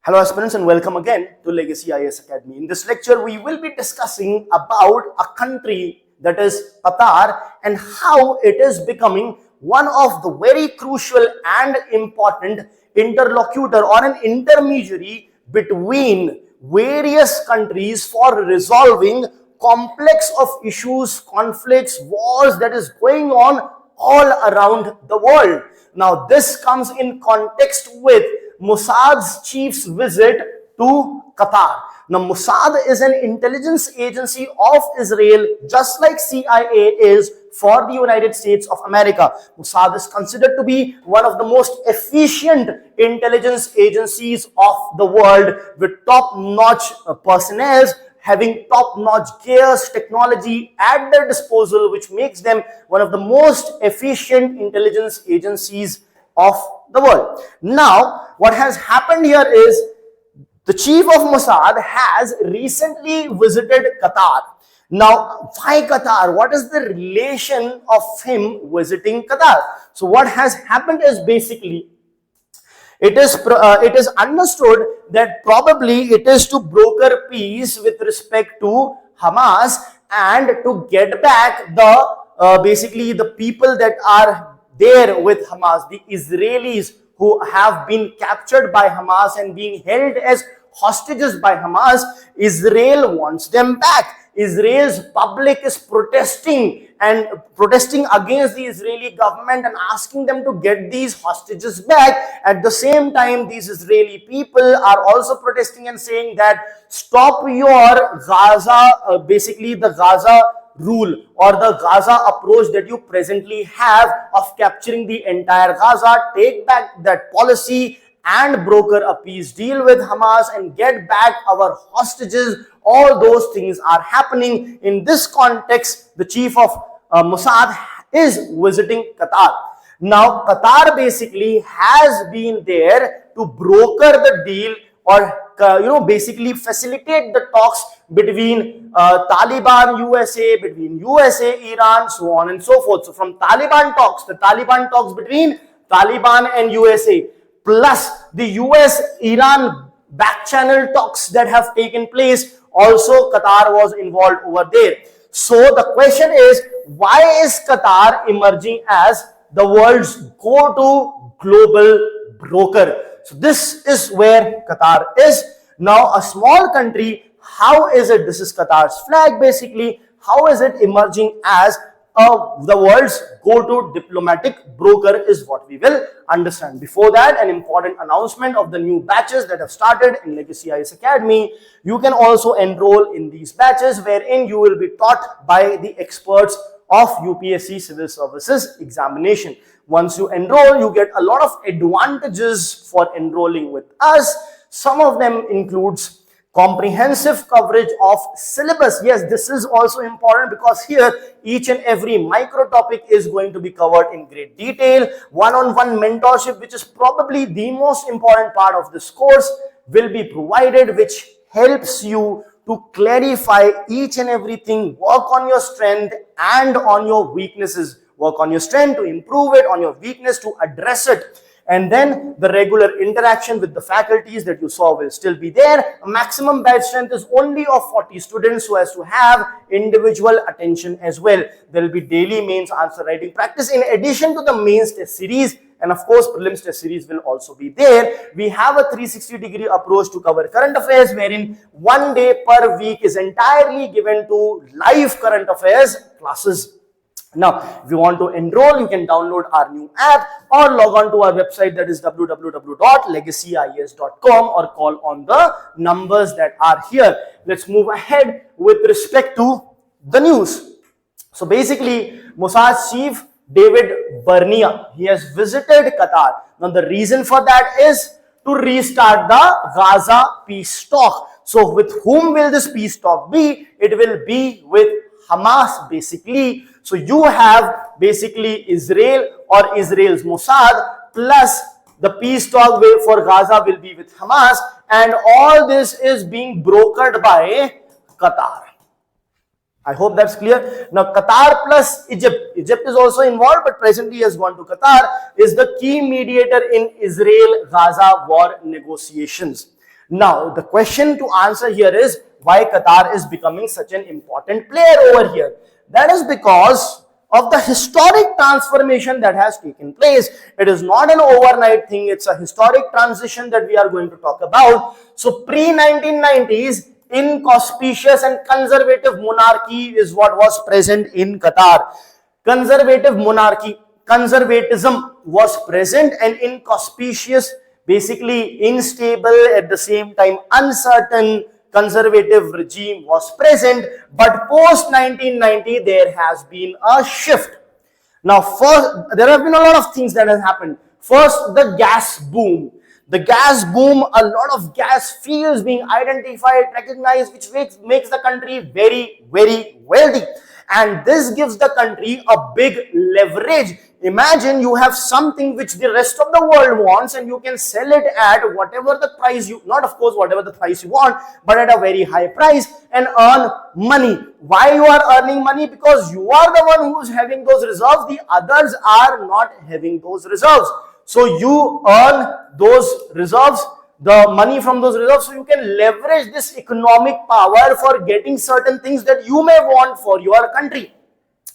Hello aspirants and welcome again to Legacy IAS Academy. In this lecture, we will be discussing about a country that is Qatar and how it is becoming one of the very crucial and important interlocutor or an intermediary between various countries for resolving complex of issues, conflicts, wars that is going on all around the world. Now, this comes in context with Mossad's chief's visit to Qatar. Now, Mossad is an intelligence agency of Israel, just like CIA is for the United States of America. Mossad is considered to be one of the most efficient intelligence agencies of the world, with top-notch personnel, having top-notch gears, technology at their disposal, which makes them one of the most efficient intelligence agencies of the world. Now, what has happened here is the chief of Mossad has recently visited Qatar. Now, why Qatar? What is the relation of him visiting Qatar? So, what has happened is basically it is understood that probably it is to broker peace with respect to Hamas and to get back the basically the people that are there with Hamas, the Israelis who have been captured by Hamas and being held as hostages by Hamas. Israel wants them back. Israel's public is protesting against the Israeli government and asking them to get these hostages back. At the same time, these Israeli people are also protesting and saying that stop your Gaza, basically the Gaza rule or the Gaza approach that you presently have of capturing the entire Gaza. Take back that policy and broker a peace deal with Hamas and get back our hostages. All those things are happening. In this context, the chief of Mossad is visiting Qatar. Now, Qatar basically has been there to broker the deal or basically facilitate the talks between Taliban, USA, between USA, Iran, so on and so forth. So from the Taliban talks between Taliban and USA, plus the US Iran backchannel talks that have taken place, also Qatar was involved over there. So the question is, why is Qatar emerging as the world's go-to global broker? So this is where Qatar is. Now, a small country, how is it? This is Qatar's flag basically. How is it emerging as the world's go-to diplomatic broker is what we will understand. Before that, an important announcement of the new batches that have started in Legacy IAS Academy. You can also enroll in these batches wherein you will be taught by the experts of UPSC Civil Services examination. Once you enroll, you get a lot of advantages for enrolling with us. Some of them includes comprehensive coverage of syllabus. Yes, this is also important because here each and every micro topic is going to be covered in great detail. One-on-one mentorship, which is probably the most important part of this course, will be provided, which helps you to clarify each and everything, work on your strength and on your weaknesses. Work on your strength to improve it, on your weakness to address it. And then the regular interaction with the faculties that you saw will still be there. A maximum batch strength is only of 40 students, so as to have individual attention as well. There will be daily mains answer writing practice in addition to the mains test series, and of course prelims test series will also be there. We have a 360-degree approach to cover current affairs, wherein 1 day per week is entirely given to live current affairs classes. Now, if you want to enroll, you can download our new app or log on to our website, that is www.legacyIAS.com, or call on the numbers that are here. Let's move ahead with respect to the news. So basically, Mossad's chief David Bernia, he has visited Qatar. Now, the reason for that is to restart the Gaza peace talk. So with whom will this peace talk be? It will be with Hamas basically. So you have basically Israel or Israel's Mossad, plus the peace talk for Gaza will be with Hamas, and all this is being brokered by Qatar. I hope that's clear. Now, Qatar plus Egypt. Egypt is also involved, but presently has gone to Qatar, is the key mediator in Israel-Gaza war negotiations. Now, the question to answer here is why Qatar is becoming such an important player over here. That is because of the historic transformation that has taken place. It is not an overnight thing, it's a historic transition that we are going to talk about. So pre-1990s, inconspicuous and conservative monarchy is what was present in Qatar. Conservative monarchy, conservatism was present, and inconspicuous, basically unstable, at the same time uncertain conservative regime was present. But post 1990 there has been a shift. Now first, there have been a lot of things that have happened. First, the gas boom. The gas boom, a lot of gas fields being identified, recognized, which makes the country very, very wealthy. And this gives the country a big leverage. Imagine you have something which the rest of the world wants, and you can sell it at whatever the price you, not of course whatever the price you want, but at a very high price, and earn money. Why you are earning money? Because you are the one who is having those reserves, the others are not having those reserves. So you earn those reserves, the money from those reserves, so you can leverage this economic power for getting certain things that you may want for your country.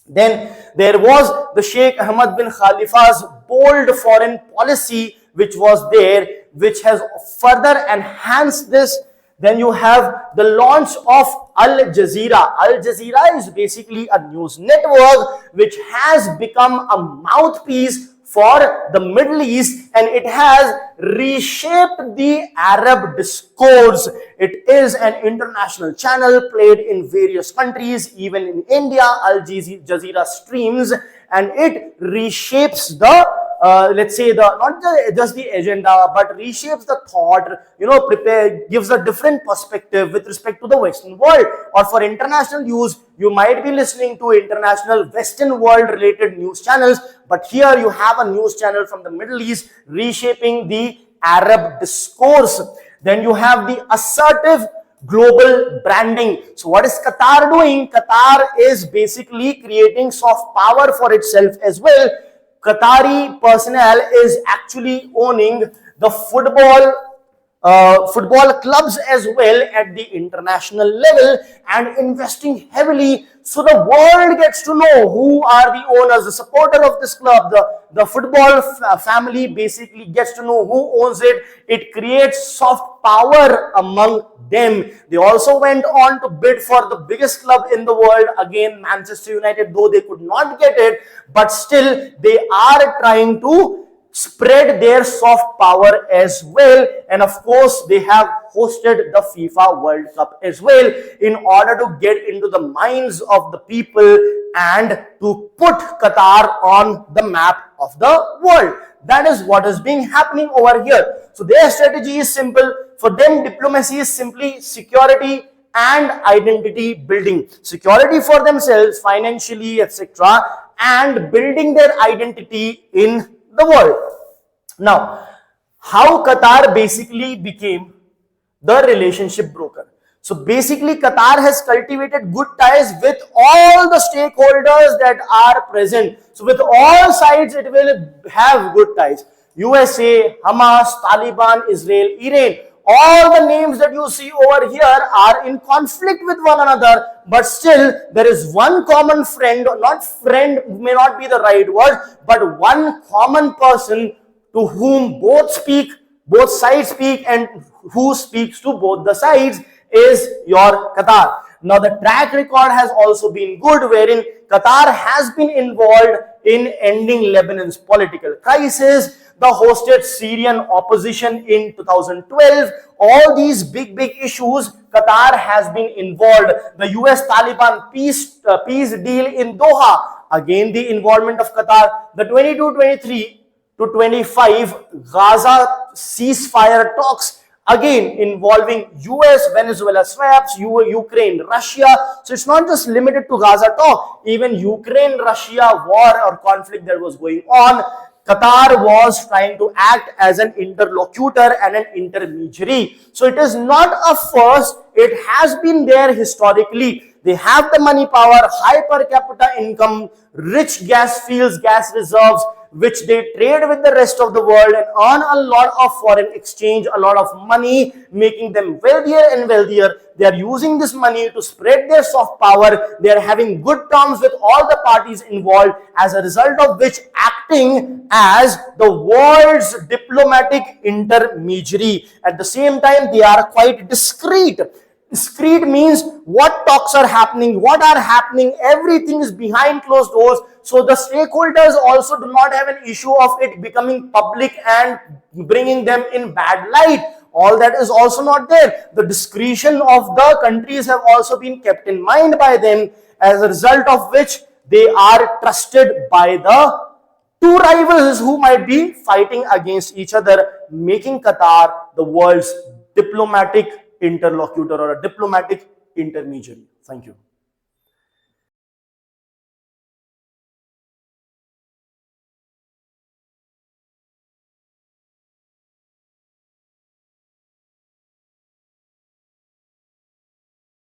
Then there was the Sheikh Ahmad bin Khalifa's bold foreign policy, which was there, which has further enhanced this. Then you have the launch of Al Jazeera. Al Jazeera is basically a news network which has become a mouthpiece for the Middle East, and it has reshaped the Arab discourse. It is an international channel played in various countries, even in India. Al Jazeera streams, and it reshapes the let's say not just the agenda, but reshapes the thought, gives a different perspective with respect to the Western world. Or for international news, you might be listening to international Western world related news channels, but here you have a news channel from the Middle East reshaping the Arab discourse. Then you have the assertive global branding. So what is Qatar doing? Qatar is basically creating soft power for itself as well. Qatari personnel is actually owning the football clubs as well at the international level, and investing heavily, so the world gets to know who are the owners, the supporter of this club. The football family basically gets to know who owns it. It creates soft power among them. They also went on to bid for the biggest club in the world, again Manchester United, though they could not get it, but still they are trying to spread their soft power as well. And of course they have hosted the FIFA World Cup as well, in order to get into the minds of the people and to put Qatar on the map of the world. That is what is being happening over here. So their strategy is simple. For them, diplomacy is simply security and identity building. Security for themselves, financially, etc., and building their identity in the world. Now, how Qatar basically became the relationship broker. So basically Qatar has cultivated good ties with all the stakeholders that are present. So with all sides it will have good ties. USA, Hamas, Taliban, Israel, Iran. All the names that you see over here are in conflict with one another, but still there is one common friend, not friend may not be the right word, but one common person to whom both sides speak, and who speaks to both the sides is your Qatar. Now the track record has also been good, wherein Qatar has been involved in ending Lebanon's political crisis. The hosted Syrian opposition in 2012. All these big issues, Qatar has been involved. The U.S Taliban peace deal in Doha, again the involvement of Qatar. The 22-23 to 25 Gaza ceasefire talks, again involving US, Venezuela swaps, Ukraine, Russia. So it's not just limited to Gaza talk. Even Ukraine, Russia war or conflict that was going on, Qatar was trying to act as an interlocutor and an intermediary. So it is not a first, it has been there historically. They have the money power, high per capita income, rich gas fields, gas reserves, which they trade with the rest of the world and earn a lot of foreign exchange, a lot of money, making them wealthier and wealthier. They are using this money to spread their soft power. They are having good terms with all the parties involved, as a result of which acting as the world's diplomatic intermediary. At the same time, they are quite discreet. Discreet means what talks are happening, what are happening, everything is behind closed doors. So the stakeholders also do not have an issue of it becoming public and bringing them in bad light. All that is also not there. The discretion of the countries have also been kept in mind by them, as a result of which they are trusted by the two rivals who might be fighting against each other, making Qatar the world's diplomatic interlocutor or a diplomatic intermediary. Thank you.